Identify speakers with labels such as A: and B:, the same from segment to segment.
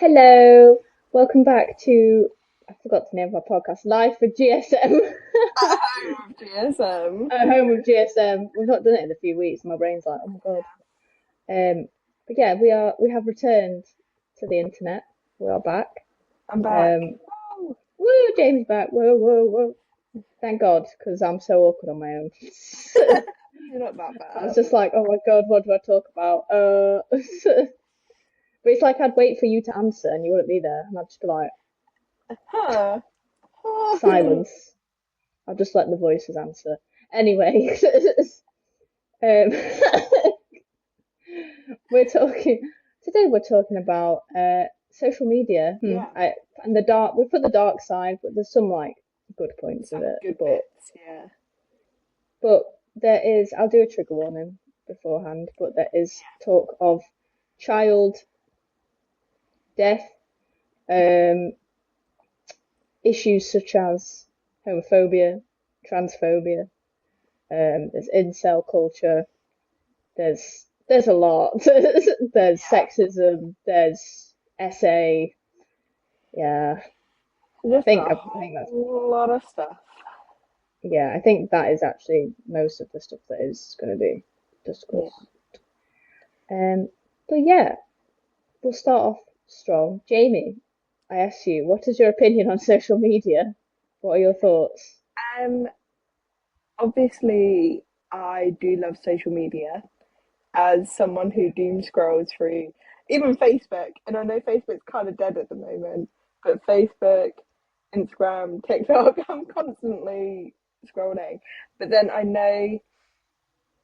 A: Hello, welcome back to, I forgot the name of our podcast, Live for GSM,
B: At home with GSM.
A: at home with GSM. We've not done it in a few weeks. My brain's like, oh my God. But yeah, we have returned to the internet. We are back.
B: I'm back.
A: Um, Woo, Jamie's back. Whoa, whoa, whoa. Thank God, because I'm so awkward on my own.
B: You're not that
A: I was
B: bad.
A: just like, oh my God, what do I talk about? But it's like I'd wait for you to answer and you wouldn't be there, and I'd just be like,
B: Huh.
A: silence. I'll just let the voices answer. Anyway, um, we're talking today. We're talking about social media.
B: Yeah,
A: And the dark. We put the dark side, but there's some like good points of
B: some
A: it.
B: good
A: But
B: bits. Yeah.
A: but there is. I'll do a trigger warning beforehand. But there is talk of child death, um, issues such as homophobia, transphobia. There's incel culture. There's a lot. There's sexism. There's SA. Yeah,
B: Just a
A: I think that's
B: whole lot of stuff.
A: yeah. I think that is actually most of the stuff that is going to be
B: Yeah.
A: discussed. Um, but yeah, we'll start off strong. Jamie, I ask you, what is your opinion on social media? What are your thoughts?
B: Um, Obviously, I do love social media as someone who doom scrolls through even Facebook, and I know Facebook's kind of dead at the moment, but Facebook, Instagram, TikTok, I'm constantly scrolling. But then I know,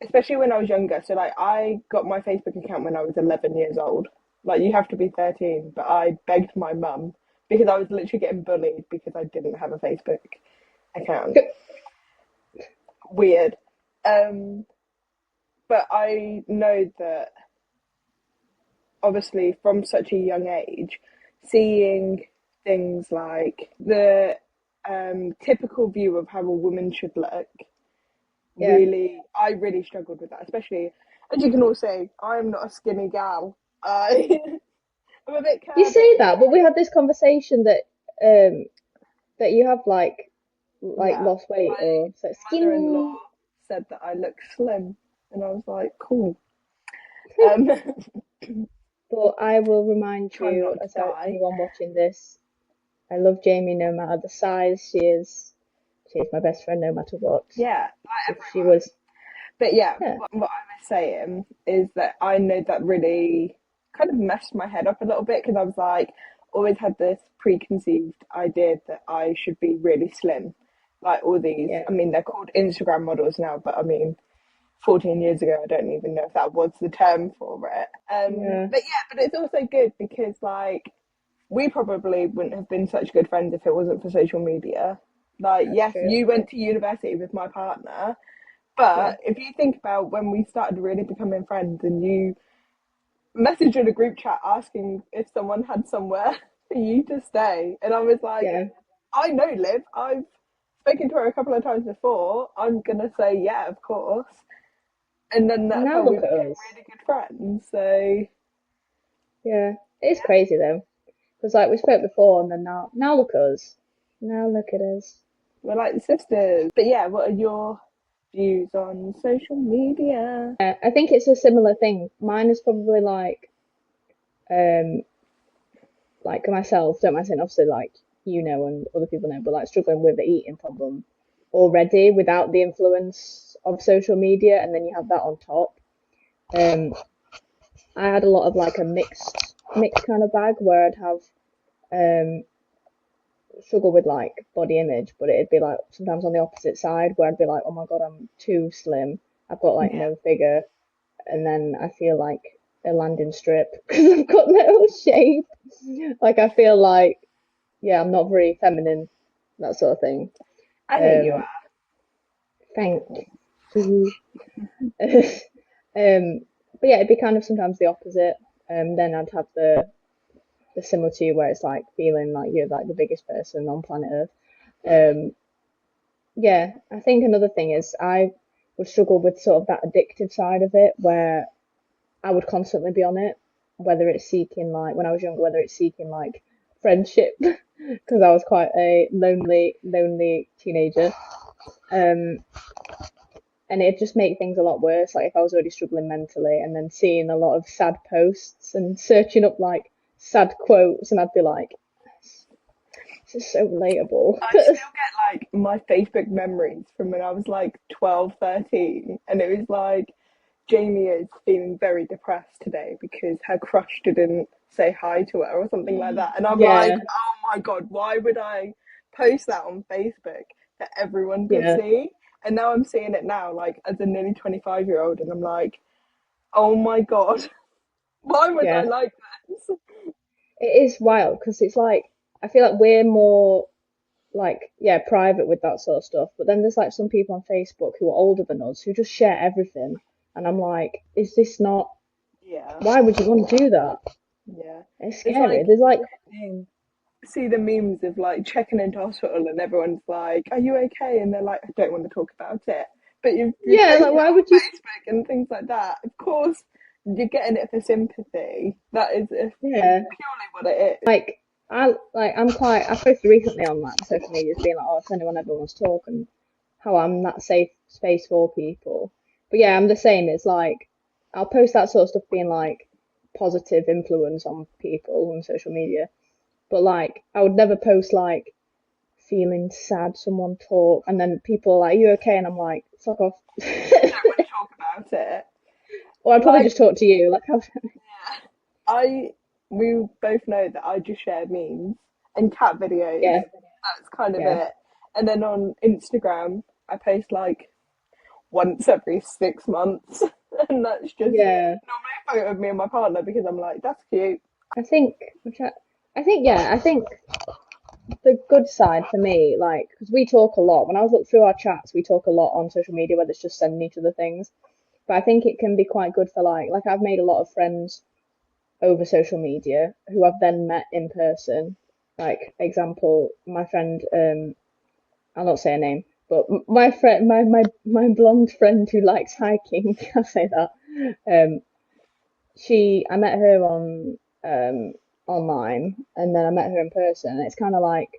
B: especially when I was younger. So like I got my Facebook account when I was 11 years old. Like you have to be 13, but I begged my mum because I was literally getting bullied because I didn't have a Facebook account. Weird. Um, but I know that obviously from such a young age, seeing things like the typical view of how a woman should look
A: Yeah.
B: I really struggled with that, especially as you can all see, I'm not a skinny gal. I I'm a bit
A: You say
B: curvy.
A: that, but we had this conversation um that you have like
B: Yeah,
A: lost weight or so
B: my mother-in-law
A: skinny.
B: said that I look slim, and I was like, cool. Um,
A: But I will remind
B: trying
A: you,
B: not to
A: as
B: die.
A: anyone watching this, I love Jamie no matter the size she is. She is my best friend no matter what.
B: Yeah,
A: If she was,
B: but yeah,
A: yeah,
B: what I was saying is that I know that really kind of messed my head up a little bit because I was like, always had this preconceived idea that I should be really slim. Like all these,
A: yeah,
B: I mean, they're called Instagram models now, but I mean, 14 years ago, I don't even know if that was the term for it.
A: yeah,
B: But yeah, but it's also good because like we probably wouldn't have been such good friends if it wasn't for social media. Like,
A: that's
B: yes,
A: true.
B: you went to university with my partner,
A: Yeah.
B: but if you think about when we started really becoming friends and you messaged in a group chat asking if someone had somewhere for you to stay, and I was like,
A: Yeah.
B: I know Liv, I've spoken to her a couple of times before. I'm gonna say yeah, of course. And then
A: And
B: that's
A: now
B: how we
A: look at
B: became
A: us.
B: really good friends. So
A: Yeah. It's crazy though. Because like we spoke before and then now look at us. Now look at us.
B: we're like sisters. But yeah, what are your views on social media?
A: I think it's a similar thing. Mine is probably um, like myself, don't mind saying, obviously, like, you know, and other people know, but like struggling with the eating problem already without the influence of social media. And then you have that on top. Um, I had a lot of like a mixed kind of bag where I'd have, um, struggle with like body image, but it'd be like sometimes on the opposite side where I'd be like, oh my God, I'm too slim. I've got like
B: Yeah.
A: no figure. And then I feel like a landing strip because I've got no shape. Like I feel like, yeah, I'm not very feminine, that sort of thing.
B: I think you
A: Um,
B: are.
A: thank you. But yeah, it'd be kind of sometimes the opposite. Then I'd have the similar to you where it's like feeling like you're like the biggest person on planet Earth. Um, yeah, I think another thing is I would struggle with sort of that addictive side of it where I would constantly be on it whether it's seeking like when I was younger, whether it's seeking like friendship because I was quite a lonely teenager. Um, and it'd just make things a lot worse. Like if I was already struggling mentally, and then seeing a lot of sad posts and searching up like sad quotes, and I'd be like, this is so relatable.
B: I still get like my Facebook memories from when I was like 12, 13, and it was like Jamie is feeling very depressed today because her crush didn't say hi to her or something like that. And I'm like,
A: Yeah,
B: oh my God, why would I post that on Facebook that everyone could
A: yeah,
B: see? And now I'm seeing it now, like as a nearly 25-year-old, and I'm like, oh my God, why was I
A: yeah.
B: like this?
A: It is wild because it's like I feel like we're more like yeah private with that sort of stuff, but then there's like some people on Facebook who are older than us who just share everything, and I'm like, is this not?
B: Yeah,
A: Why would you want to do that?
B: yeah.
A: It's
B: It's
A: scary.
B: like
A: There's like,
B: see the memes of like checking into hospital and everyone's like, "Are you okay?" And they're like, "I don't want to talk about it." But you
A: yeah,
B: post
A: like
B: it
A: why
B: on
A: would you?
B: Facebook and things like that. Of course, you're getting it for sympathy. That is
A: Yeah,
B: purely what it is.
A: like I'm quite. I posted recently on like social media, being like, oh, if anyone ever wants to talk, and how I'm that safe space for people. But yeah, I'm the same. It's like I'll post that sort of stuff, being like positive influence on people on social media. But like, I would never post like feeling sad, someone talk, and then people are like, "Are you okay?" And I'm like, "Fuck off."
B: Don't want to talk about it.
A: Or I'd probably
B: Like
A: just talk to you. Like, how,
B: I, we both know that I just share memes and cat videos.
A: yeah,
B: That's kind of
A: yeah,
B: it. And then on Instagram, I post like once every 6 months, and that's just
A: yeah.
B: normally a photo of me and my partner because I'm like, that's cute.
A: I think, I think the good side for me, like, because we talk a lot. When I was looking through our chats, we talk a lot on social media, whether it's just sending each other things. But I think it can be quite good for like I've made a lot of friends over social media who I've then met in person. Like example, my friend, I'll not say her name, but my friend, my blonde friend who likes hiking, I'll say that. Um, I met her on online, and then I met her in person. And it's kind of like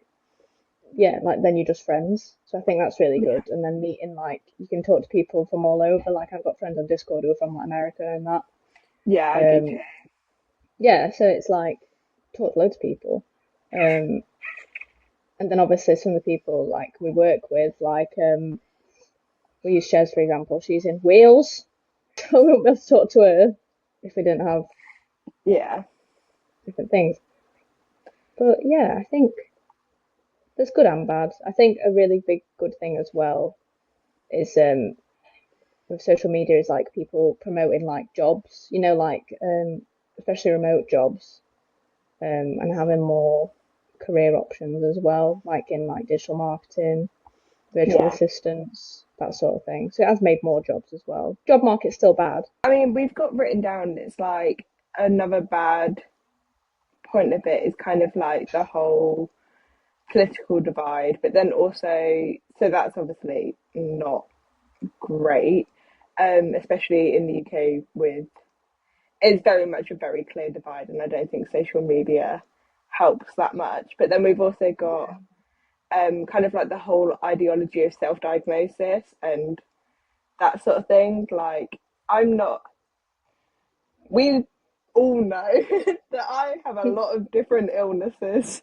A: yeah, like then you're just friends. So I think that's really
B: Yeah,
A: good. And then meeting like you can talk to people from all over. Like I've got friends on Discord who are from like America and that.
B: yeah, I do too.
A: Um, yeah, so it's like talk to loads of people. Um, and then obviously some of the people like we work with, like we use Shez for example. She's in Wales, so we won't be able to talk to her if we didn't have
B: Yeah,
A: different things. But yeah, I think there's good and bad. I think a really big good thing as well is with social media is like people promoting like jobs, like especially remote jobs, and having more career options as well, like in like digital marketing, virtual
B: yeah.
A: assistants, that sort of thing. So it has made more jobs as well. Job market's still bad.
B: I mean, we've got written down it's like another bad point of it is kind of like the whole political divide, but then also, so that's obviously not great, especially in the UK with it's very much a very clear divide, and I don't think social media helps that much. But then we've also got kind of like the whole ideology of self-diagnosis and that sort of thing. Like, I'm not. We all know that I have a lot of different illnesses,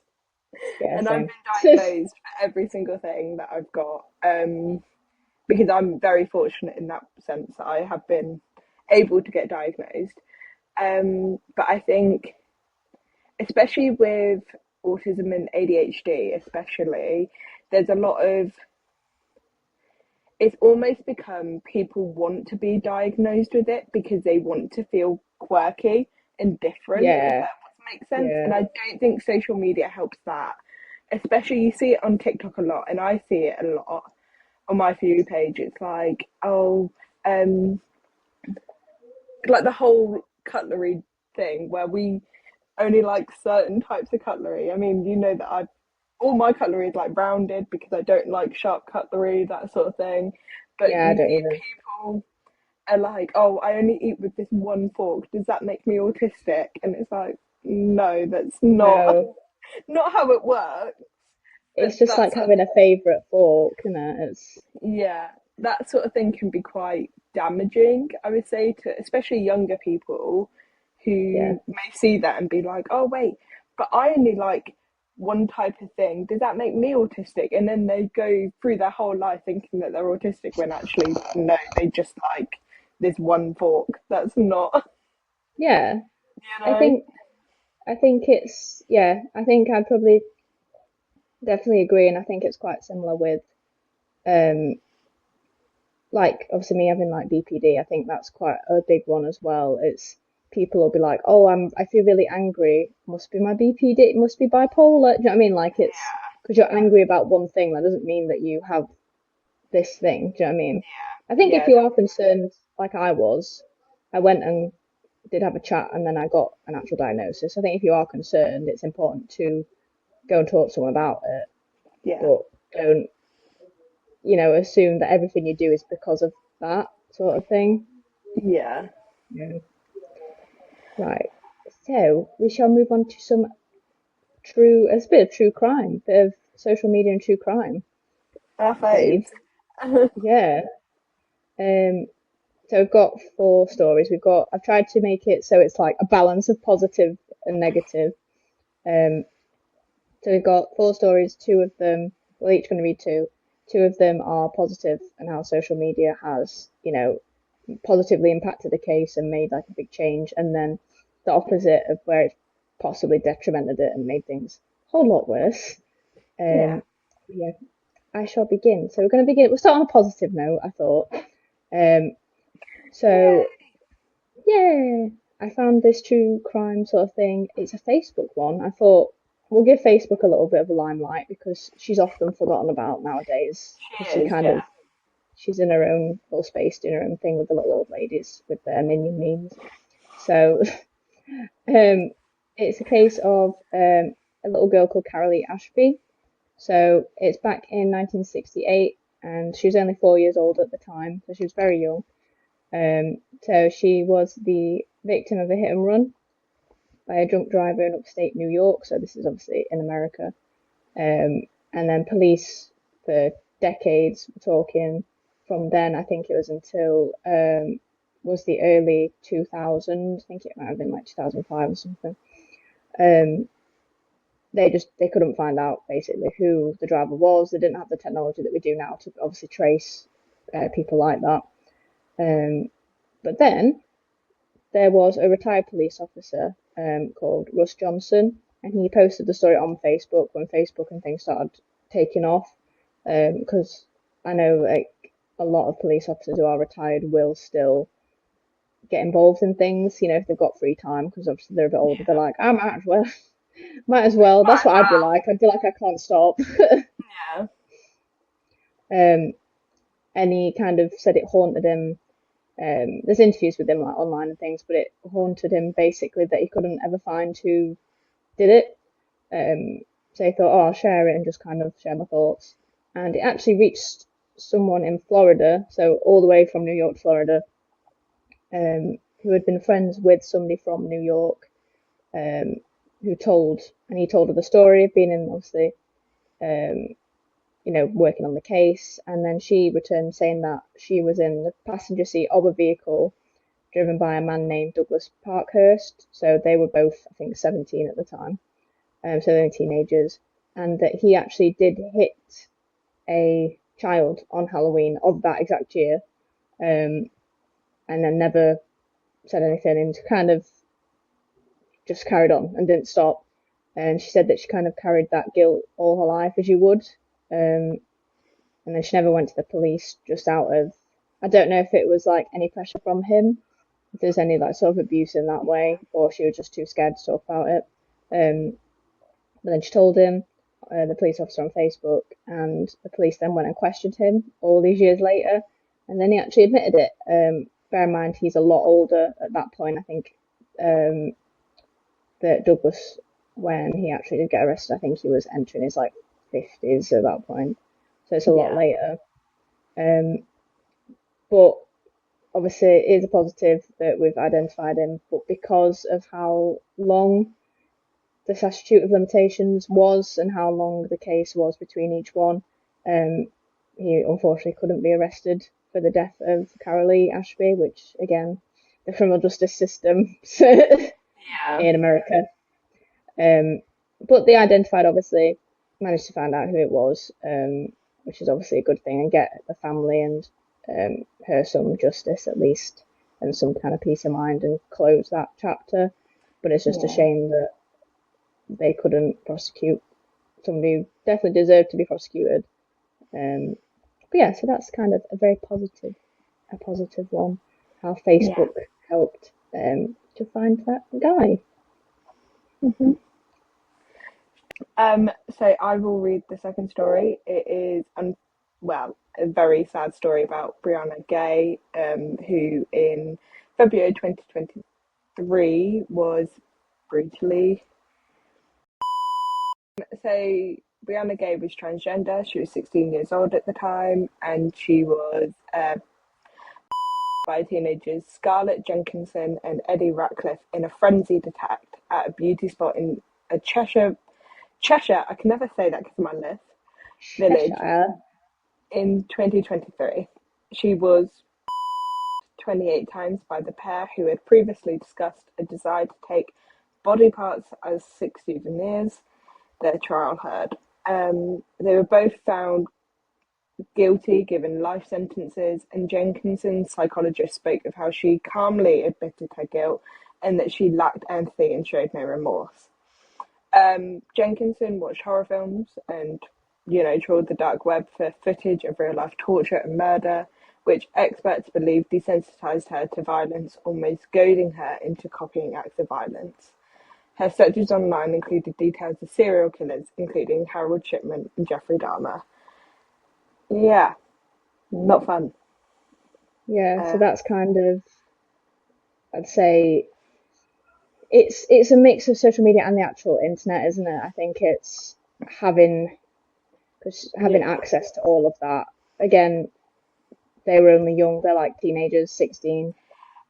A: Yeah,
B: and I've
A: same.
B: been diagnosed for every single thing that I've got. Because I'm very fortunate in that sense that I have been able to get diagnosed. But I think especially with autism and ADHD, especially, there's a lot of it's almost become people want to be diagnosed with it because they want to feel quirky and different, if
A: Yeah,
B: that makes sense.
A: yeah,
B: And I don't think social media helps that. Especially you see it on TikTok a lot, and I see it a lot on my For You page. It's like, oh, um, like the whole cutlery thing where we only like certain types of cutlery. I mean, you know that I all my cutlery is like rounded because I don't like sharp cutlery, that sort of thing. But
A: yeah. I
B: you
A: don't
B: see
A: even.
B: people are like, oh, I only eat with this one fork. Does that make me autistic? And it's like, no, that's not
A: No,
B: not how it works. But
A: it's just
B: that
A: like
B: sort of,
A: having a favorite fork, you know. It's
B: yeah, that sort of thing can be quite damaging, I would say, to especially younger people
A: yeah,
B: who may see that and be like, oh, wait, but I only like one type of thing. Does that make me autistic? And then they go through their whole life thinking that they're autistic when actually, no, they just like this one fork. That's not,
A: yeah.
B: you
A: I
B: know?
A: think I think it's yeah. I think I'd probably definitely agree, and I think it's quite similar with um like obviously me having like BPD. I think that's quite a big one as well. It's people will be like, oh, I feel really angry. Must be my BPD. It must be bipolar. Do you know what I mean? Like it's because you're angry about one thing. That doesn't mean that you have this thing. Do you know what I mean? I think if
B: Yeah,
A: you are concerned, like I was, I went and did have a chat, and then I got an actual diagnosis. I think if you are concerned, it's important to go and talk to someone about it,
B: yeah,
A: but don't, assume that everything you do is because of that sort of thing.
B: yeah.
A: Yeah. Right. So we shall move on to some it's a bit of true crime, bit of social media and true crime,
B: Our
A: I believe.
B: faves.
A: Yeah. Um, so we've got four stories. I've tried to make it so it's like a balance of positive and negative. Um, so we've got four stories, two of them, we're each going to read two. Two of them are positive and how social media has, positively impacted the case and made like a big change. And then the opposite of where it's possibly detrimented it and made things a whole lot worse.
B: Yeah.
A: Um, yeah, I shall begin. So we'll start on a positive note, I thought. Um,
B: Yeah.
A: so yeah, I found this true crime sort of thing. It's a Facebook one. I thought we'll give Facebook a little bit of a limelight because she's often forgotten about nowadays because
B: She is, yeah.
A: she's in her own little space doing her own thing with the little old ladies with their minion memes. So um, it's a case of a little girl called Carolee Ashby. So it's back in 1968 and she was only 4 years old at the time, so she was very young. So she was the victim of a hit and run by a drunk driver in upstate New York. So this is obviously in America. And then police for decades were talking from then. I think it was until was the early 2000s. I think it might have been like 2005 or something. Um, they couldn't find out basically who the driver was. They didn't have the technology that we do now to obviously trace people like that. Um, but then there was a retired police officer called Russ Johnson, and he posted the story on Facebook when Facebook and things started taking off. Because I know like a lot of police officers who are retired will still get involved in things, if they've got free time, because obviously they're a bit older. They're like, I might as well, might as well. That's
B: Might as
A: what I'd be
B: well.
A: like. I'd be like, I can't stop.
B: Yeah.
A: um, and he kind of said it haunted him. There's interviews with him like online and things, but it haunted him basically that he couldn't ever find who did it. So he thought, oh, I'll share it and just kind of share my thoughts. And it actually reached someone in Florida, so all the way from New York to Florida, who had been friends with somebody from New York, um, he told her the story of being in, obviously, um, working on the case. And then she returned saying that she was in the passenger seat of a vehicle driven by a man named Douglas Parkhurst. So they were both, I think, 17 at the time, so they're teenagers, and that he actually did hit a child on Halloween of that exact year, um, and then never said anything and kind of just carried on and didn't stop. And she said that she kind of carried that guilt all her life, as you would. Um, and then she never went to the police just out of, I don't know if it was like any pressure from him, if there's any like sort of abuse in that way, or she was just too scared to talk about it. But then she told him, the police officer on Facebook, and the police then went and questioned him all these years later, and then he actually admitted it. Bear in mind, he's a lot older at that point. I think um, that Douglas, when he actually did get arrested, I think he was entering his like 50s at that point, so it's a lot
B: Yeah.
A: later. Um, but obviously it is a positive that we've identified him, but because of how long the statute of limitations was and how long the case was between each one, um, he unfortunately couldn't be arrested for the death of Carolee Ashby, which again, the criminal justice system
B: Yeah.
A: in America. Um, but they identified, obviously, managed to find out who it was, which is obviously a good thing, and get the family and her some justice at least, and some kind of peace of mind, and close that chapter. But it's just a
B: Yeah.
A: shame that they couldn't prosecute somebody who definitely deserved to be prosecuted. Um, but yeah, so that's kind of a positive one. How
B: Yeah.
A: Facebook helped to find that guy.
B: Hmm. So I will read the second story. It is, well, a very sad story about Brianna Gay, who in February 2023 was brutally. So Brianna Gay was transgender. She was 16 years old at the time, and she was by teenagers Scarlett Jenkinson and Eddie Ratcliffe in a frenzied attack at a beauty spot in a Cheshire, I can never say that because of my list, village
A: Cheshire.
B: in 2023. She was 28 times by the pair who had previously discussed a desire to take body parts as 6 souvenirs, their trial heard. They were both found guilty, given life sentences, and Jenkinson's psychologist spoke of how she calmly admitted her guilt and that she lacked empathy and showed no remorse. Jenkinson watched horror films and, trawled the dark web for footage of real life torture and murder, which experts believe desensitized her to violence, almost goading her into copying acts of violence. Her searches online included details of serial killers, including Harold Shipman and Jeffrey Dahmer. Yeah, not fun.
A: Yeah, so
B: Uh,
A: that's kind of, I'd say, it's a mix of social media and the actual internet, isn't it? I think it's having cause having
B: yeah.
A: access to all of that. Again, they were only young; they're like teenagers, 16.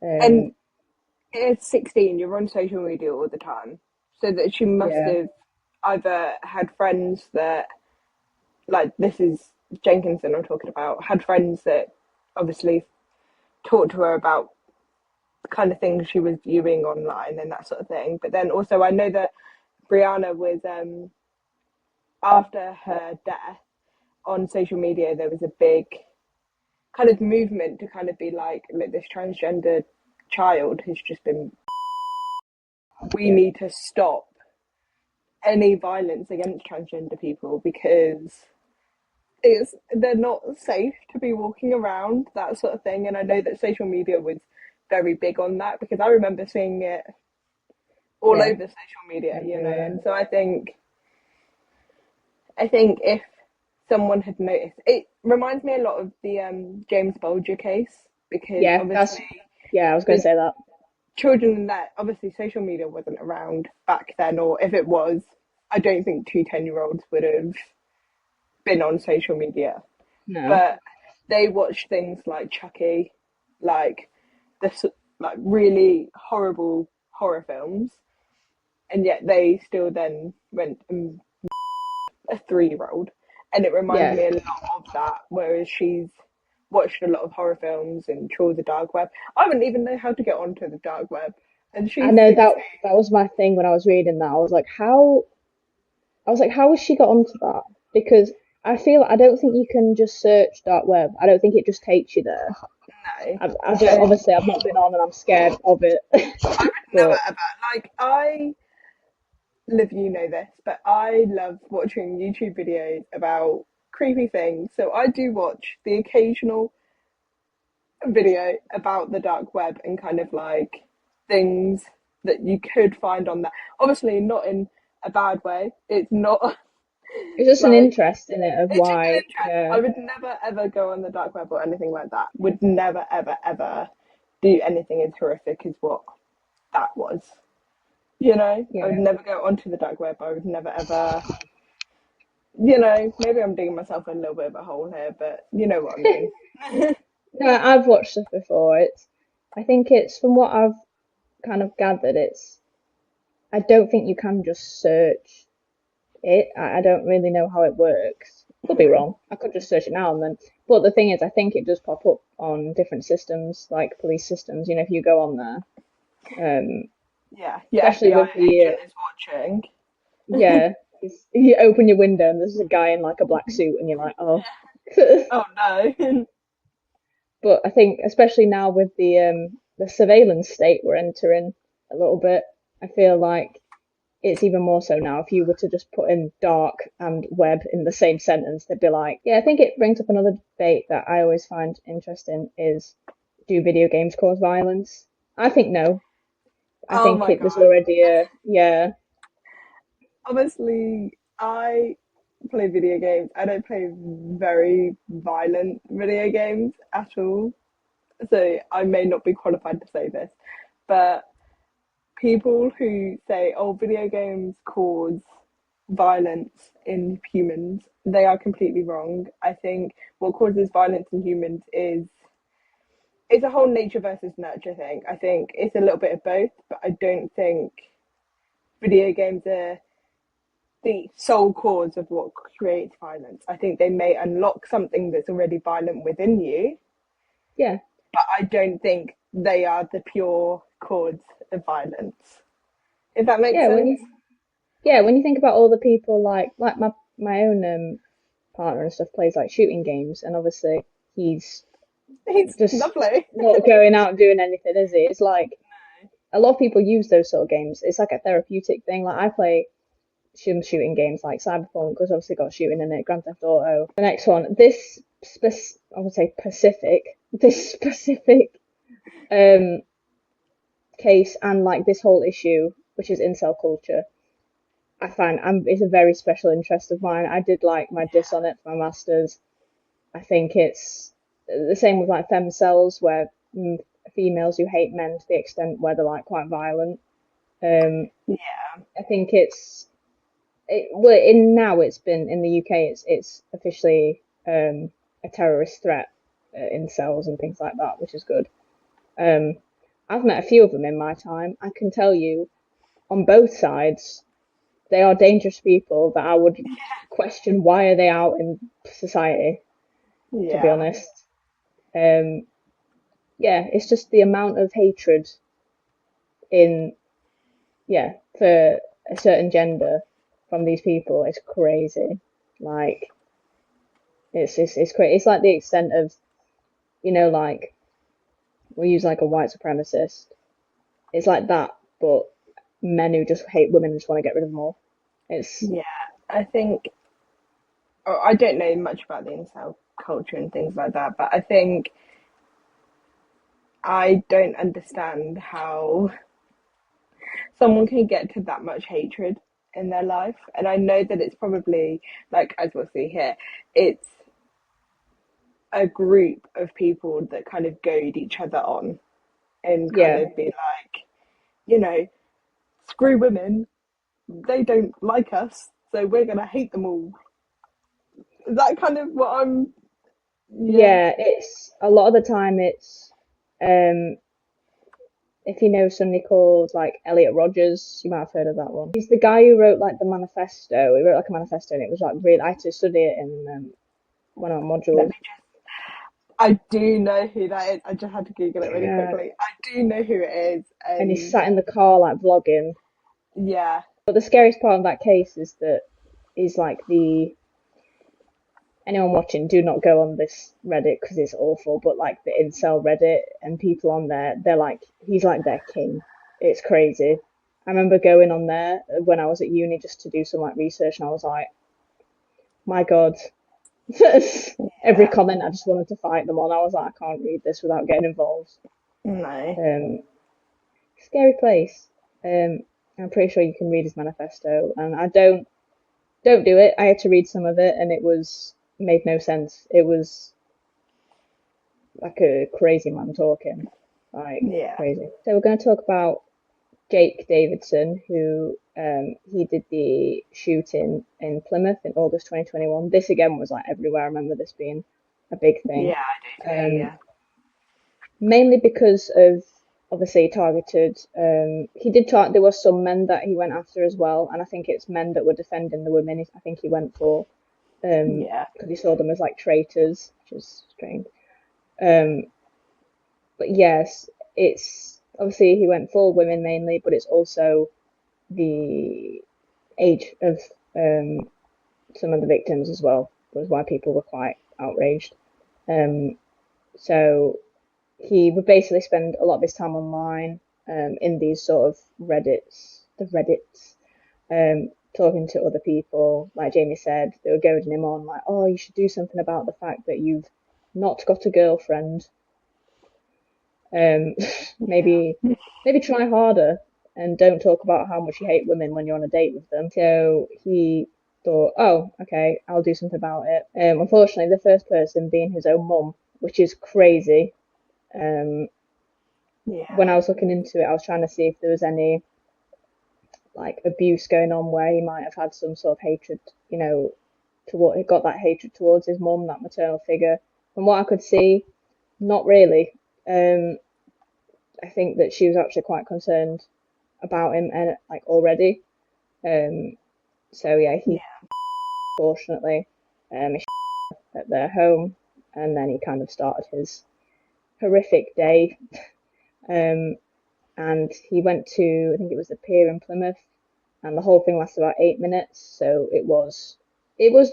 B: And
A: Um,
B: at 16, you're on social media all the time. So that she must
A: yeah,
B: have either had friends that, like, this is Jenkinson I'm talking about, had friends that obviously talked to her about the kind of things she was viewing online and that sort of thing. But then also, I know that Brianna was, after her death on social media, there was a big kind of movement to kind of be like, look, this transgender child has just been, we
A: yeah,
B: need to stop any violence against transgender people because they're not safe to be walking around, that sort of thing. And I know that social media was very big on that because I remember seeing it all
A: yeah,
B: over social media,
A: everywhere.
B: and so I think if someone had noticed, it reminds me a lot of the James Bulger case because
A: Yeah,
B: obviously
A: yeah, I was going to
B: with
A: say that.
B: children in that, obviously social media wasn't around back then, or if it was, I don't think two 10-year-olds would have been on social media.
A: No,
B: But they watch things like Chucky, like this, like really horrible horror films, and yet they still then went a 3-year-old, and it reminds
A: yeah,
B: me a lot of that. Whereas she's watched a lot of horror films and trawled the dark web. I wouldn't even know how to get onto the dark web, and
A: I
B: she's
A: know
B: 16.
A: that was my thing when I was reading that. I was like, how has she got onto that? Because I don't think you can just search dark web. I don't think it just takes you there.
B: No,
A: I don't,
B: and
A: obviously I've not been on and I'm scared of it,
B: I would never
A: but
B: ever like I Liv, you know this, but I love watching YouTube videos about creepy things. So I do watch the occasional video about the dark web and kind of like things that you could find on there. Obviously, not in a bad way. It's not
A: it's just an
B: like
A: interest in it of
B: it's just an
A: why,
B: interest.
A: yeah,
B: I would never ever go on the dark web or anything like that. Would never ever ever do anything as horrific as what that was. I would
A: yeah.
B: never go onto the dark web. I would never ever maybe I'm digging myself a little bit of a hole here, but you know what I mean.
A: No, I've watched stuff before. I think it's from what I've kind of gathered, I don't think you can just search it. I don't really know how it works. Could be
B: Hmm.
A: wrong. I could just search it now and then. But the thing is, I think it does pop up on different systems, like police systems. You know, if you go on there,
B: Yeah, your
A: especially
B: FBI
A: with the
B: agent is watching.
A: yeah, you open your window and there's a guy in like a black suit, and you're like, oh.
B: Oh no.
A: But I think, especially now with the surveillance state we're entering a little bit, I feel like it's even more so now. If you were to just put in dark and web in the same sentence, they'd be like, yeah, I think it brings up another debate that I always find interesting is, do video games cause violence? I think no. I
B: Oh
A: think
B: my
A: there's
B: God.
A: already yeah,
B: Honestly, I play video games. I don't play very violent video games at all. So I may not be qualified to say this, but people who say, oh, video games cause violence in humans, they are completely wrong. I think what causes violence in humans is it's a whole nature versus nurture thing. I think it's a little bit of both, but I don't think video games are the sole cause of what creates violence. I think they may unlock something that's already violent within you,
A: yeah,
B: but I don't think they are the pure cause of violence. If that makes
A: yeah.
B: sense.
A: When you think about all the people like my own partner and stuff plays like shooting games, and obviously he's
B: He's
A: just
B: lovely.
A: not going out and doing anything, is he? It's like a lot of people use those sort of games. It's like a therapeutic thing. Like I play some shooting games like Cyberpunk, because obviously got shooting in it, Grand Theft Auto. The next one, I would say this specific um case and like this whole issue, which is incel culture. I find it's a very special interest of mine. I did like my diss on it for my masters. I think it's the same with like femcells, where females who hate men to the extent where they're like quite violent. Um,
B: Yeah,
A: I think well in now it's been in the UK it's officially a terrorist threat in cells and things like that, which is good. Um, I've met a few of them in my time. I can tell you on both sides they are dangerous people that I would question why are they out in society, to be
B: yeah,
A: honest. Um, yeah, it's just the amount of hatred in yeah for a certain gender from these people is crazy. Like it's crazy. It's like the extent of like we use like a white supremacist. It's like that, but men who just hate women and just want to get rid of them all. It's
B: yeah. I think oh, I don't know much about the incel culture and things like that, but I think I don't understand how someone can get to that much hatred in their life. And I know that it's probably like as we'll see here, it's a group of people that kind of goad each other on and kind
A: yeah,
B: of be like, you know, screw women, they don't like us, so we're gonna hate them all. Is that kind of what I'm? Yeah,
A: yeah. It's a lot of the time. It's um if you know somebody called like Elliot Rogers, you might have heard of that one. He's the guy who wrote like the manifesto. He wrote like a manifesto, and it was like really. I had to study it in one of my
B: let
A: modules.
B: me just. I do know who that is. I just had to Google it really
A: Yeah,
B: quickly. I do know who it is,
A: and he
B: and
A: sat in the car like vlogging.
B: yeah,
A: But the scariest part of that case is that is like the anyone watching, do not go on this Reddit because it's awful. But like the incel Reddit and people on there, they're like he's like their king. It's crazy. I remember going on there when I was at uni just to do some like research, and I was like, my God, every
B: yeah,
A: comment I just wanted to fight them on. I was like, I can't read this without getting involved.
B: no,
A: Um, Scary place. Um, I'm pretty sure you can read his manifesto, and I don't do it. I had to read some of it, and it was made no sense. It was like a crazy man talking, like
B: yeah,
A: crazy. So we're going to talk about Jake Davidson, who he did the shooting in Plymouth in August 2021. This again was like everywhere. I remember this being a big thing.
B: yeah. I do too.
A: Um,
B: Yeah,
A: mainly because of obviously targeted. He did talk. There was some men that he went after as well, and I think it's men that were defending the women. I think he went for
B: Yeah.
A: because he saw them as like traitors, which is strange. Um, but yes, it's obviously he went for women mainly, but it's also the age of some of the victims as well was why people were quite outraged. Um, so he would basically spend a lot of his time online in these sort of Reddits, talking to other people. Like Jamie said, they were goading him on, like, oh, you should do something about the fact that you've not got a girlfriend. Um, maybe maybe try harder and don't talk about how much you hate women when you're on a date with them. So he thought, oh, okay, I'll do something about it. Unfortunately, the first person being his own mum, which is crazy. Um, when
B: Yeah.
A: I was looking into it, I was trying to see if there was any like abuse going on where he might have had some sort of hatred, toward he got that hatred towards his mum, that maternal figure. From what I could see, not really. Um, I think that she was actually quite concerned about him and like already. Um, so yeah, he
B: Yeah.
A: fortunately at their home, and then he kind of started his horrific day. Um, and he went to I think it was the pier in Plymouth, and the whole thing lasted about 8 minutes. So it was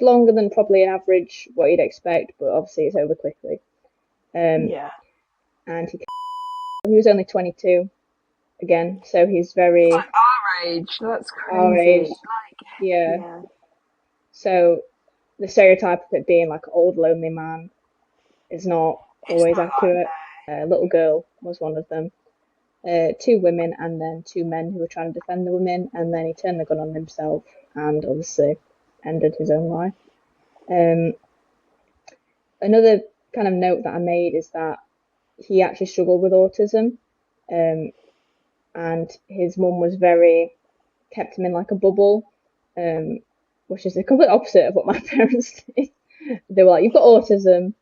A: longer than probably an average what you'd expect, but obviously it's over quickly. Um,
B: Yeah.
A: and he was only 22 again, so he's
B: It's
A: very
B: like our age. That's
A: our age.
B: crazy. Like,
A: Yeah.
B: yeah.
A: So the stereotype of it being like an old lonely man is not
B: It's
A: always
B: not like
A: accurate. A little girl was one of them. Two women and then two men who were trying to defend the women, and then he turned the gun on himself and obviously ended his own life. Um, Another kind of note that I made is that he actually struggled with autism, um, and his mum was very kept him in like a bubble, um, which is the complete opposite of what my parents did. They were like, "You've got autism.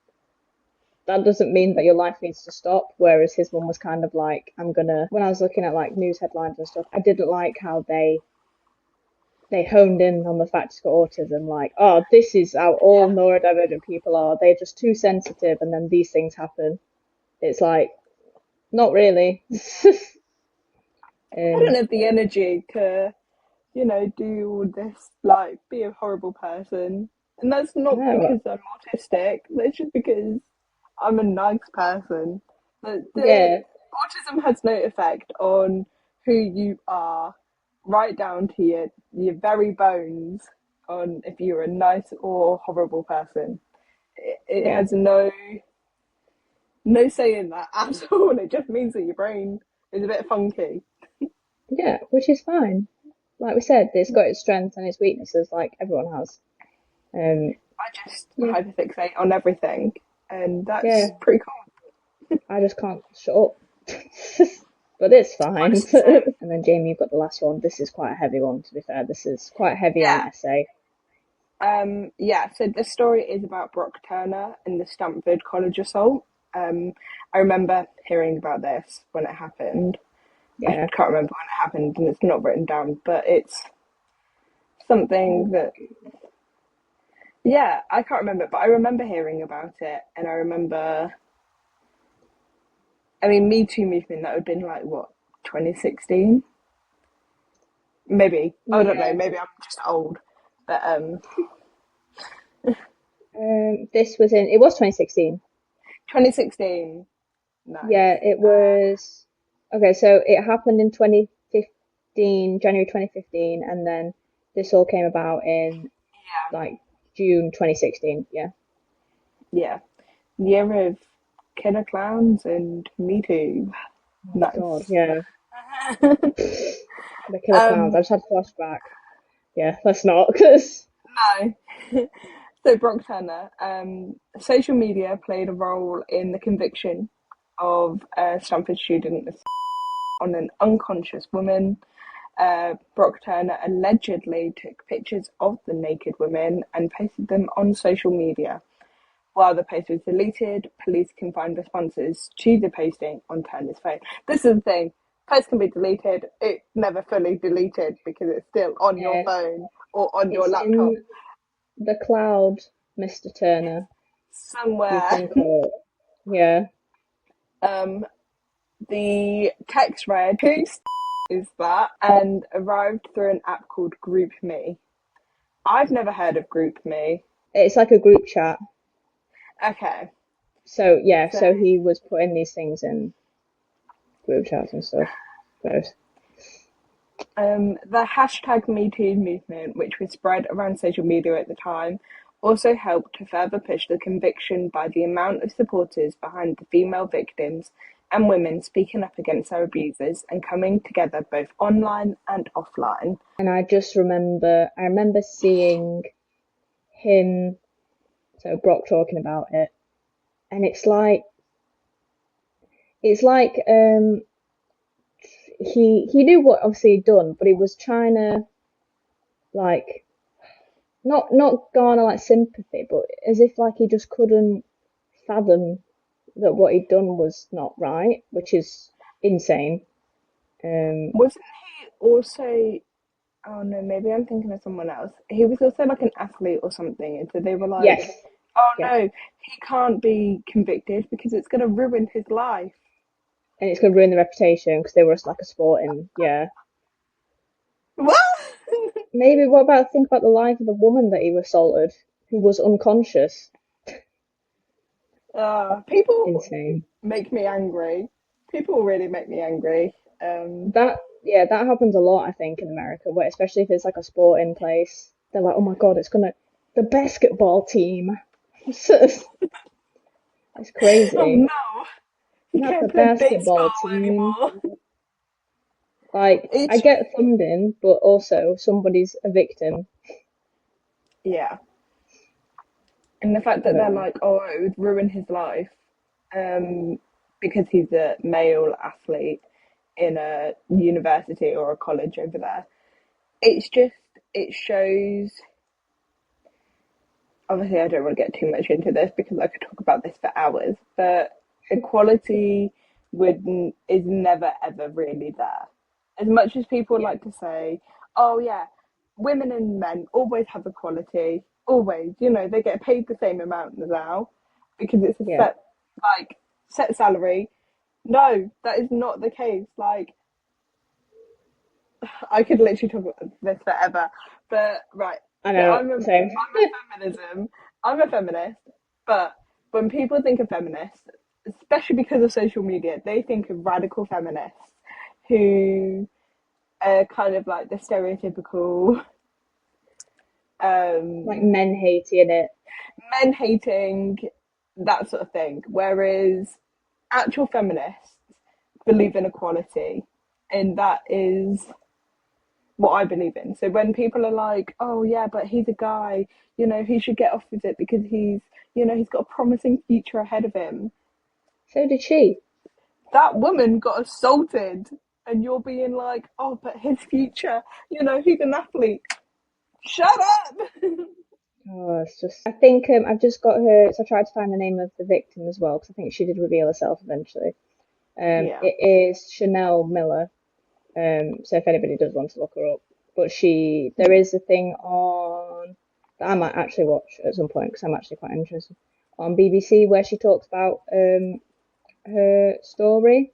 A: That doesn't mean that your life needs to stop." Whereas his mum was kind of like, "I'm gonna." When I was looking at like news headlines and stuff, I didn't like how they honed in on the fact he's got autism. Like, oh, this is how all
B: that.
A: neurodivergent people are. They're just too sensitive, and then these things happen. It's like, not really.
B: I don't
A: um,
B: have the energy to, do all this, like, be a horrible person. And that's not
A: no,
B: because I'm autistic, that's just because I'm a nice person. The
A: yeah,
B: autism has no effect on who you are, right down to your very bones, on if you're a nice or horrible person. It
A: yeah,
B: has no say in that at all. It just means that your brain is a bit funky.
A: yeah, which is fine. Like we said, it's got its strengths and its weaknesses, like everyone has. Um,
B: I just
A: yeah,
B: hyperfixate on everything, and
A: yeah,
B: that's pretty cool.
A: I just can't shut up. But it's fine.
B: Honestly, same.
A: And then Jamie, you've got the last one. This is quite a heavy one, to be fair. This is quite heavy on essay.
B: Yeah. So the story is about Brock Turner and the Stamford College assault. Um, I remember hearing about this when it happened. I
A: Yeah,
B: can't remember when it happened, and it's not written down, but it's something that, yeah, I can't remember, but I remember hearing about it, and I remember, I mean, Me Too movement, that would have been like, what, 2016? Maybe. I don't know,
A: yeah.
B: maybe I'm just old. But
A: It was 2016.
B: 2016,
A: Yeah,
B: nice.
A: it was. Okay, so it happened in 2015, January 2015, and then this all came about in
B: Yeah,
A: like June 2016. Yeah.
B: yeah. Year of killer clowns and Me Too.
A: Oh my God,
B: Nice.
A: yeah. The killer clowns.
B: um,
A: I just had a flashback. Yeah, let's not, because
B: no. So Brock Turner, social media played a role in the conviction of a Stanford student on an unconscious woman. Brock Turner allegedly took pictures of the naked women and posted them on social media. While the post was deleted, police can find responses to the posting on Turner's phone. This is the thing. Post can be deleted. It's never fully deleted because it's still on your
A: Yeah,
B: phone or on your
A: it's
B: laptop
A: in the cloud, Mr. Turner. You've
B: somewhere.
A: been caught. Yeah.
B: Um, the text read, "Who is that?" and arrived through an app called GroupMe. I've never heard of GroupMe.
A: It's like a group chat.
B: Okay,
A: So yeah,
B: so
A: so he was putting these things in group chats and stuff. Gross.
B: the hashtag MeToo movement, which was spread around social media at the time, also helped to further push the conviction by the amount of supporters behind the female victims and women speaking up against their abusers and coming together both online and offline.
A: And I remember seeing him, so Brock talking about it, and it's like he knew what obviously he'd done, but he was trying to like not garner like sympathy, but as if like he just couldn't fathom that what he'd done was not right, which is insane. Um,
B: Wasn't he also, oh no, maybe I'm thinking of someone else. He was also like an athlete or something, and so they were
A: yes,
B: like, "Oh
A: yeah,
B: no, he can't be convicted because it's going to ruin his life."
A: and it's gonna ruin the reputation because they were like a sporting, yeah.
B: What?
A: Maybe what about think about the life of the woman that he assaulted, who was unconscious?
B: People
A: Insane.
B: make me angry. People really make me angry.
A: That yeah, that happens a lot, I think, in America, where especially if it's like a sporting place, they're like, oh my God, it's gonna the basketball team. It's
B: Oh
A: crazy.
B: no, he
A: Not the
B: can't play
A: basketball
B: baseball
A: team.
B: anymore.
A: Like, I
B: It's
A: get funding, but also somebody's a victim.
B: yeah, and the fact
A: I
B: that
A: don't
B: they're
A: know.
B: like, "Oh, it would ruin his life," because he's a male athlete in a university or a college over there. It's just it shows. Obviously, I don't want to get too much into this because I could talk about this for hours, but equality would is never ever really there. As much as people
A: Yeah,
B: like to say, "Oh yeah, women and men always have equality, always," they get paid the same amount now because it's a
A: yeah.
B: set salary. No, that is not the case. Like I could literally talk about this forever. But right,
A: I
B: so
A: know. Same.
B: I'm a feminist, but when people think of feminists, especially because of social media, they think of radical feminists who are kind of like the stereotypical
A: Like
B: um,
A: men hating it.
B: men hating, that sort of thing. Whereas actual feminists believe in equality, and that is what I believe in. So when people are like, "Oh yeah, but he's a guy, he should get off with it because he's got a promising future ahead of him."
A: So did she.
B: That woman got assaulted, and you're being like, "Oh, but his future, he's an athlete." Shut up.
A: Oh, it's just. I think I've just got her. So I tried to find the name of the victim as well because I think she did reveal herself eventually.
B: Yeah.
A: It is Chanel Miller. So if anybody does want to look her up, but there is a thing on that I might actually watch at some point because I'm actually quite interested on BBC where she talks about her story.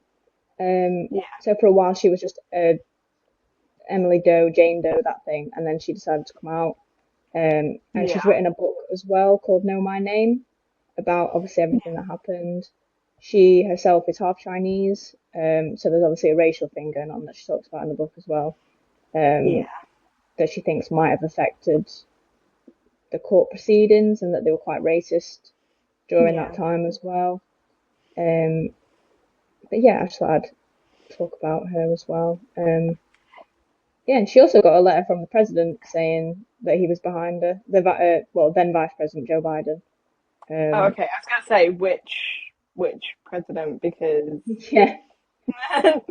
B: Yeah.
A: So for a while she was just Emily Doe, Jane Doe, that thing, and then she decided to come out. And she's
B: Yeah.
A: written a book as well called Know My Name about obviously everything that happened. She herself is half Chinese, so there's obviously a racial thing going on that she talks about in the book as well,
B: Yeah.
A: um, that she thinks might have affected the court proceedings and that they were quite racist during that
B: Yeah.
A: time as well. Um, but yeah, I just thought I'd talk about her as well. Yeah, and she also got a letter from the president saying that he was behind her, well, then Vice President Joe Biden.
B: Oh,
A: Um,
B: okay. I was gonna say which president because
A: yeah,
B: don't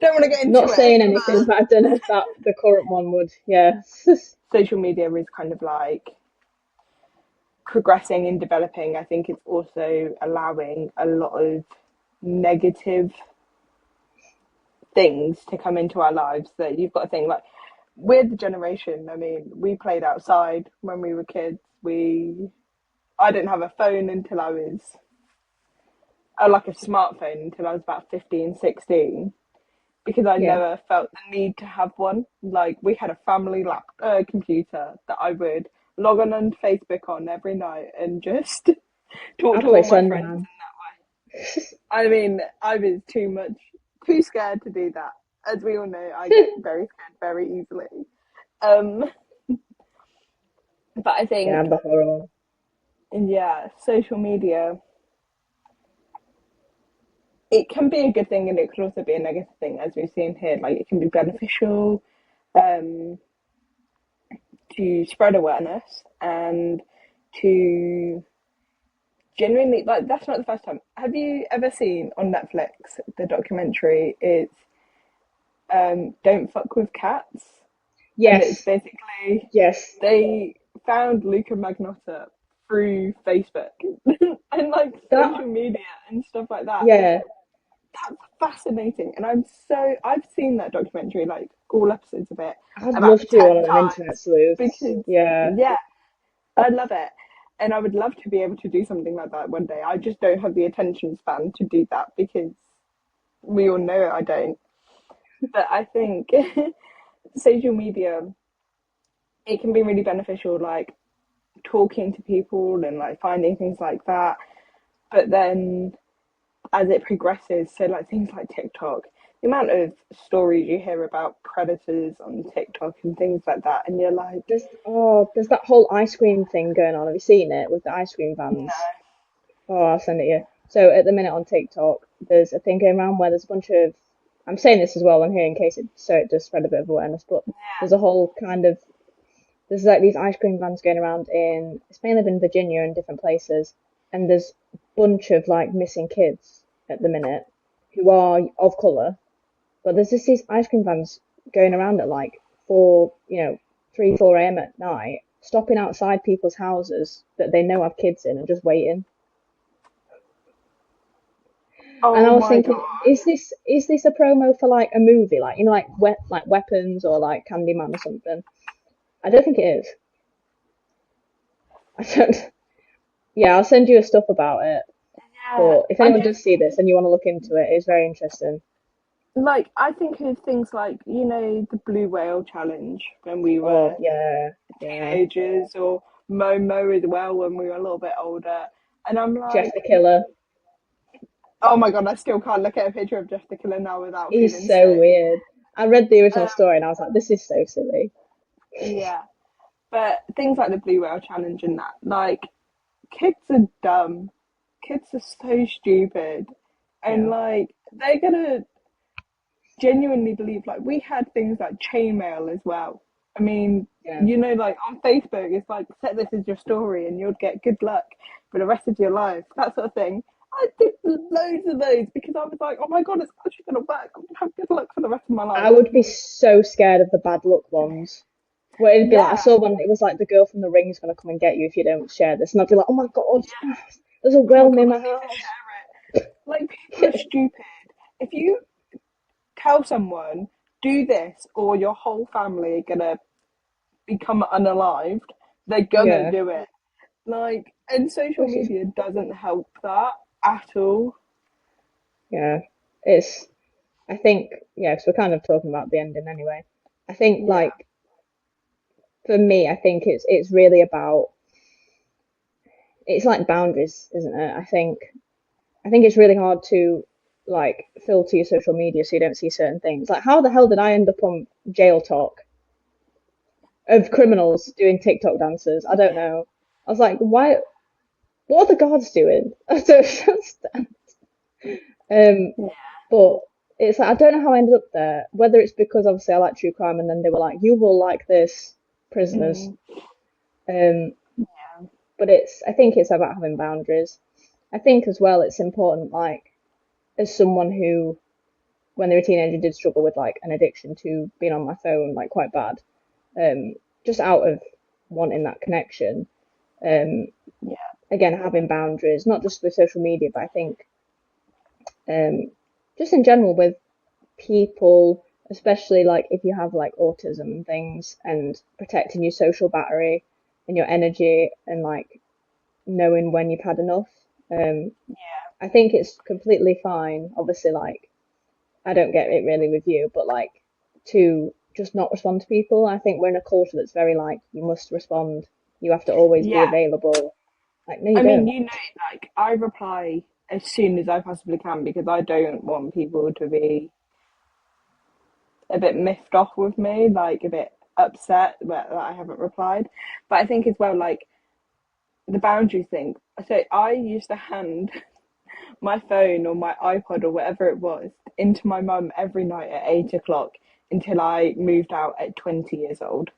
B: want to get into
A: not
B: it,
A: saying anything, but I don't know if that the current one would. Yeah,
B: social media is kind of like progressing and developing, I think it's also allowing a lot of negative things to come into our lives that you've got to think like we're the generation. I mean, we played outside when we were kids. I didn't have a phone until I was like a smartphone until I was about 15, 16, because I
A: Yeah.
B: never felt the need to have one. Like we had a family computer that I would log on Facebook on every night and just talk
A: I
B: to
A: play
B: all my
A: Slender
B: friends.
A: Man.
B: I mean, I was too scared to do that. As we all know, I get very scared very easily. Um, but I
A: Yeah,
B: think,
A: I'm the horror.
B: yeah, social media, it can be a good thing and it can also be a negative thing, as we've seen here. Like, it can be beneficial um, to spread awareness and to genuinely, like, that's not the first time. Have you ever seen on Netflix the documentary? It's Don't Fuck with Cats. And it's
A: Yes.
B: basically
A: Yes.
B: they found Luca Magnotta through Facebook and like
A: That.
B: social media and stuff like that.
A: Yeah.
B: That's fascinating, and I've seen that documentary, like all episodes of it,
A: I'd
B: about
A: love to do one
B: 10
A: of them internet
B: times
A: sleuths.
B: because
A: Yeah.
B: yeah, I love it. And I would love to be able to do something like that one day. I just don't have the attention span to do that because we all know I don't. But I think social media, it can be really beneficial, like talking to people and like finding things like that. But then as it progresses, so like things like TikTok, the amount of stories you hear about predators on TikTok and things like that, and you're like,
A: There's that whole ice cream thing going on. Have you seen it with the ice cream vans? Oh, I'll send it you. So at the minute on TikTok, there's a thing going around where there's a bunch of. I'm saying this as well on here in case it does spread a bit of awareness, but there's a whole kind of there's like these ice cream vans going around it's mainly in Virginia and different places, and there's a bunch of like missing kids at the minute who are of colour, but there's just these ice cream vans going around at like 3, 4 a.m. at night, stopping outside people's houses that they know have kids in and just waiting. And
B: oh
A: I was
B: my god,
A: thinking, is this a promo for like a movie, like like Weapons or like Candyman or something? I don't think it is. I don't. Yeah, I'll send you stuff about it.
B: yeah.
A: But if anyone does see this and you want to look into it, it's very interesting.
B: I think of things like the blue whale challenge when we
A: Oh
B: were
A: yeah, yeah.
B: teenagers, or Momo as well when we were a little bit older. And I'm
A: Jeff
B: like,
A: the Killer.
B: oh my god, I still can't look at a picture of Jeff the Killer now without
A: He's
B: feeling
A: so
B: sick.
A: weird. I read the original
B: Um,
A: story and I was like, this is so silly.
B: yeah, but things like the blue whale challenge and that, like, kids are dumb. Kids are so stupid, and
A: Yeah,
B: like they're gonna genuinely believe. Like we had things like chainmail as well. I mean,
A: yeah.
B: like on Facebook, it's like set this as your story, and you'll get good luck for the rest of your life. That sort of thing. I did loads of those because I was like, oh my god, it's actually gonna work. I'm gonna have good luck for the rest of my life.
A: I would be so scared of the bad luck ones. Where it'd be like, I
B: Yeah,
A: saw one, it was like the girl from the ring's gonna come and get you if you don't share this. And I'd be like, oh my God, there's a
B: oh my
A: whale
B: god,
A: near
B: I
A: my
B: need to
A: house.
B: share it. Like people are stupid. If you tell someone do this or your whole family are gonna become unalived, they're gonna
A: Yeah,
B: do it. Like, and social
A: which is,
B: media doesn't help that at all.
A: yeah, it's, I think, yeah, because we're kind of talking about the ending anyway. I think,
B: Yeah,
A: like, for me, I think it's really about, it's like boundaries, isn't it? I think it's really hard to like filter your social media so you don't see certain things. Like, how the hell did I end up on Jail Talk of criminals doing TikTok dances? I don't know. I was like, why? What are the guards doing? I don't understand. Um, but it's like I don't know how I ended up there. Whether it's because obviously I like true crime, and then they were like, you will like this, prisoners.
B: mm,
A: Um, but I think it's about having boundaries. I think as well it's important, like as someone who when they were a teenager did struggle with like an addiction to being on my phone like quite bad, just out of wanting that connection. Um, again, having boundaries, not just with social media, but I think um, just in general with people, especially like if you have like autism and things, and protecting your social battery and your energy and like knowing when you've had enough. Um, I think it's completely fine. Obviously, like I don't get it really with you, but like to just not respond to people. I think we're in a culture that's very like you must respond. You have to always be
B: Yeah.
A: available. Like no, you
B: I mean,
A: don't.
B: you know, like I reply as soon as I possibly can because I don't want people to be a bit miffed off with me, like a bit upset that I haven't replied. But I think as well, like the boundary thing. So I used to hand my phone or my iPod or whatever it was into my mum every night at 8 o'clock until I moved out at 20 years old.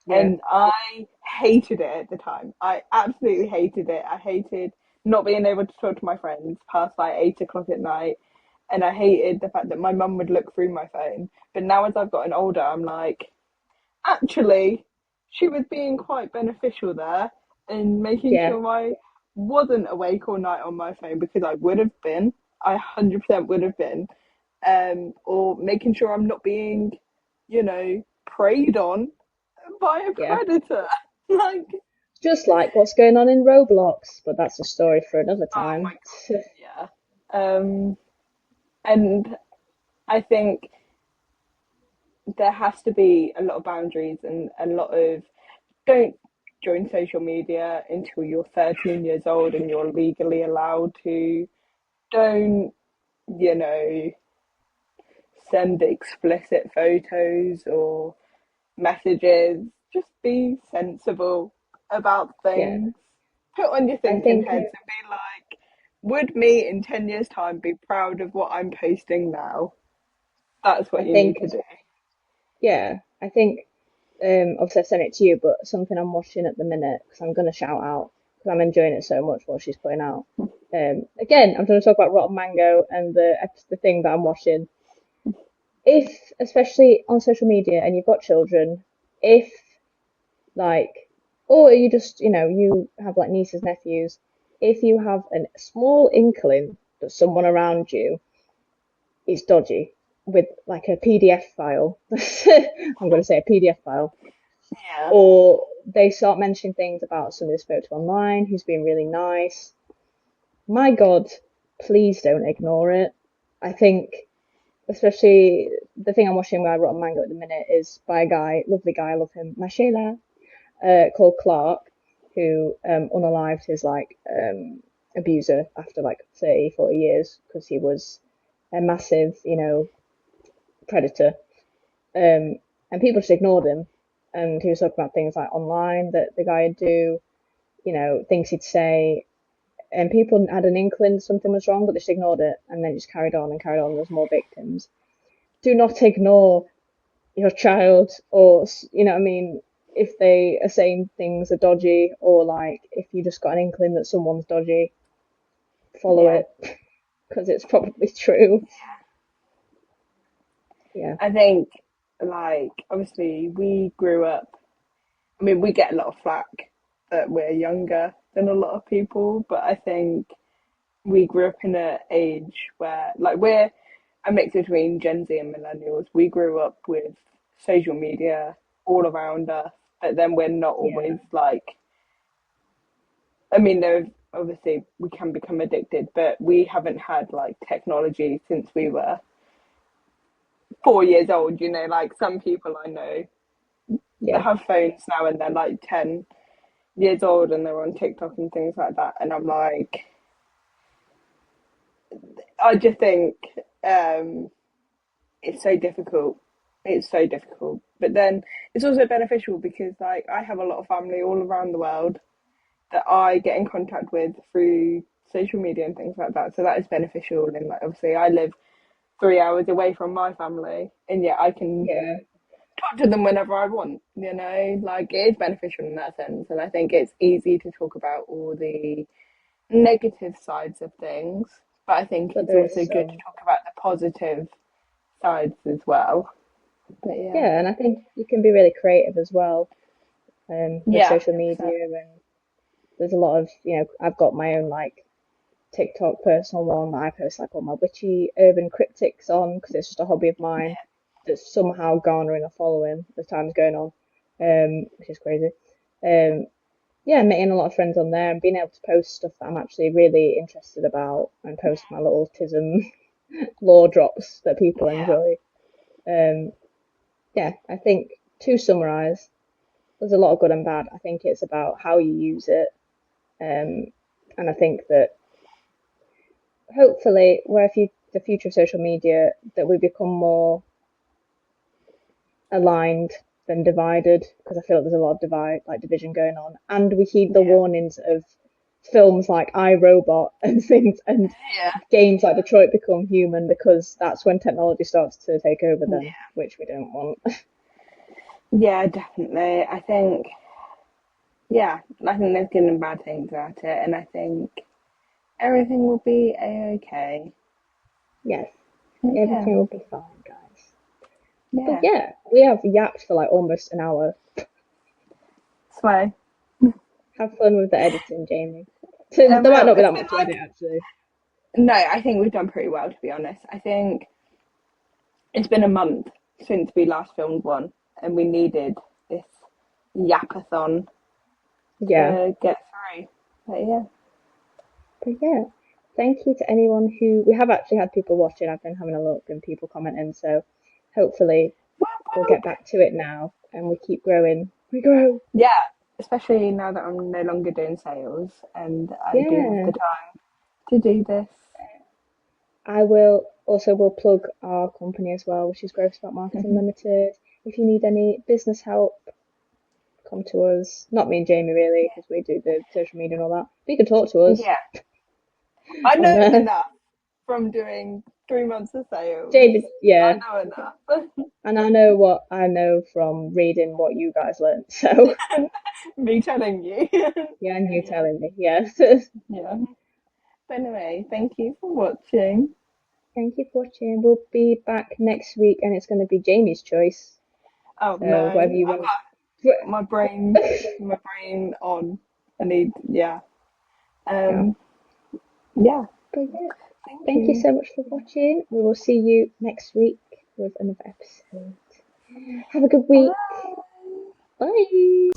A: Yeah,
B: And I hated it at the time. I absolutely hated it. I hated not being able to talk to my friends past like 8 o'clock at night. And I hated the fact that my mum would look through my phone. But now, as I've gotten older, I'm like, actually, she was being quite beneficial there in making
A: yeah,
B: sure I wasn't awake all night on my phone because I would have been. I 100% would have been. Or making sure I'm not being, preyed on by a
A: yeah.
B: predator. Like,
A: Just like what's going on in Roblox, but that's a story for another
B: oh my
A: time.
B: God, yeah. And I think there has to be a lot of boundaries and a lot of don't join social media until you're 13 years old and you're legally allowed to. Don't, you know, send explicit photos or messages. Just be sensible about
A: Yeah,
B: things. Put on your
A: I
B: thinking
A: think
B: heads and be like, would me in 10 years' time be proud of what I'm posting now? That's
A: I
B: what you
A: think
B: need to do.
A: yeah, I think obviously I sent it to you, but something I'm watching at the minute because I'm gonna shout out because I'm enjoying it so much what she's putting out. Again, I'm going to talk about Rotten Mango and the thing that I'm watching. If especially on social media and you've got children, if like, or you just you have like nieces nephews, if you have a small inkling that someone around you is dodgy with like a PDF file, I'm going to say a PDF file
B: Yeah.
A: or they start mentioning things about somebody they spoke to online who's been really nice. My God, please don't ignore it. I think, especially the thing I'm watching where I wrote a manga at the minute is by a guy, lovely guy, I love him, Mashela, called Clark, who unalived his like abuser after like 30, 40 years because he was a massive, predator. Um, and people just ignored him. And he was talking about things like online that the guy would do, things he'd say. And people had an inkling something was wrong, but they just ignored it and then just carried on and carried on. There's more victims. Do not ignore your child, or, what I mean, if they are saying things are dodgy, or like if you just got an inkling that someone's dodgy, follow
B: Yeah.
A: it because it's probably true. Yeah,
B: I think, like, obviously, we grew up. I mean, we get a lot of flack that we're younger than a lot of people, but I think we grew up in an age where, like, we're a mix between Gen Z and millennials. We grew up with social media all around us, but then we're not
A: yeah,
B: always like, I mean, there obviously we can become addicted, but we haven't had like technology since we were 4 years old. Like some people I know that
A: yeah,
B: have phones now and they're like 10 years old and they're on TikTok and things like that. And I'm like, I just think um, it's so difficult. It's so difficult. But then it's also beneficial because like I have a lot of family all around the world that I get in contact with through social media and things like that. So that is beneficial. And like obviously I live 3 hours away from my family and yet I can
A: yeah.
B: talk to them whenever I want, like it is beneficial in that sense. And I think it's easy to talk about all the negative sides of things, but I think
A: But
B: it's
A: there is
B: also good to
A: some,
B: talk about the positive sides as well. But yeah,
A: yeah, and I think you can be really creative as well with
B: yeah,
A: social
B: 100%.
A: media, there's a lot of, I've got my own like TikTok personal one that I post like all my witchy urban cryptics on because it's just a hobby of mine that's somehow garnering a following as time's going on, which is crazy. Um, yeah, meeting a lot of friends on there and being able to post stuff that I'm actually really interested about and post my little autism law drops that people
B: Yeah.
A: enjoy. Um, yeah, I think to summarize, there's a lot of good and bad. I think it's about how you use it. Um, and I think that hopefully, where the future of social media, that we become more aligned than divided, because I feel like there's a lot of division going on, and we heed the
B: Yeah.
A: warnings of films like I, Robot and things, and
B: Yeah.
A: games like Detroit Become Human, because that's when technology starts to take over then,
B: Yeah.
A: which we don't want.
B: Yeah, definitely. I think there's good and bad things about it, and I think everything will be a-okay.
A: Yes,
B: Yeah,
A: everything will be fine, guys. But
B: yeah.
A: yeah, we have yapped for like almost an hour.
B: So,
A: Have fun with the editing, Jamie. There might
B: well,
A: not be
B: it's
A: that
B: been
A: much to edit,
B: like,
A: actually.
B: no, I think we've done pretty well, to be honest. I think it's been a month since we last filmed one, and we needed this yapathon
A: Yeah.
B: to get through. But yeah.
A: But yeah, thank you to anyone who we have actually had people watching. I've been having a look and people commenting, so hopefully we'll get back to it now and we keep growing. We grow.
B: Yeah, especially now that I'm no longer doing sales and I do have
A: Yeah.
B: the time to do this.
A: I will plug our company as well, which is Growth Spot Marketing Limited. If you need any business help, come to us. Not me and Jamie really, because we do the social media and all that. But you can talk to us
B: Yeah, I
A: on
B: know
A: there.
B: enough from doing 3 months of sales.
A: Jamie, yeah.
B: I know enough.
A: And I know what I know from reading what you guys learned. So
B: Me telling you.
A: yeah, and you telling me, yes.
B: Yeah. But anyway, thank you for watching.
A: Thank you for watching. We'll be back next week and it's going to be Jamie's choice.
B: Oh
A: So whatever
B: no,
A: you
B: I've
A: want.
B: got my brain on. I need, yeah.
A: Yeah.
B: Um, yeah.
A: But yeah,
B: Thank
A: thank you
B: you.
A: so much for watching. We will see you next week with another episode. Have a good week.
B: Bye.
A: Bye.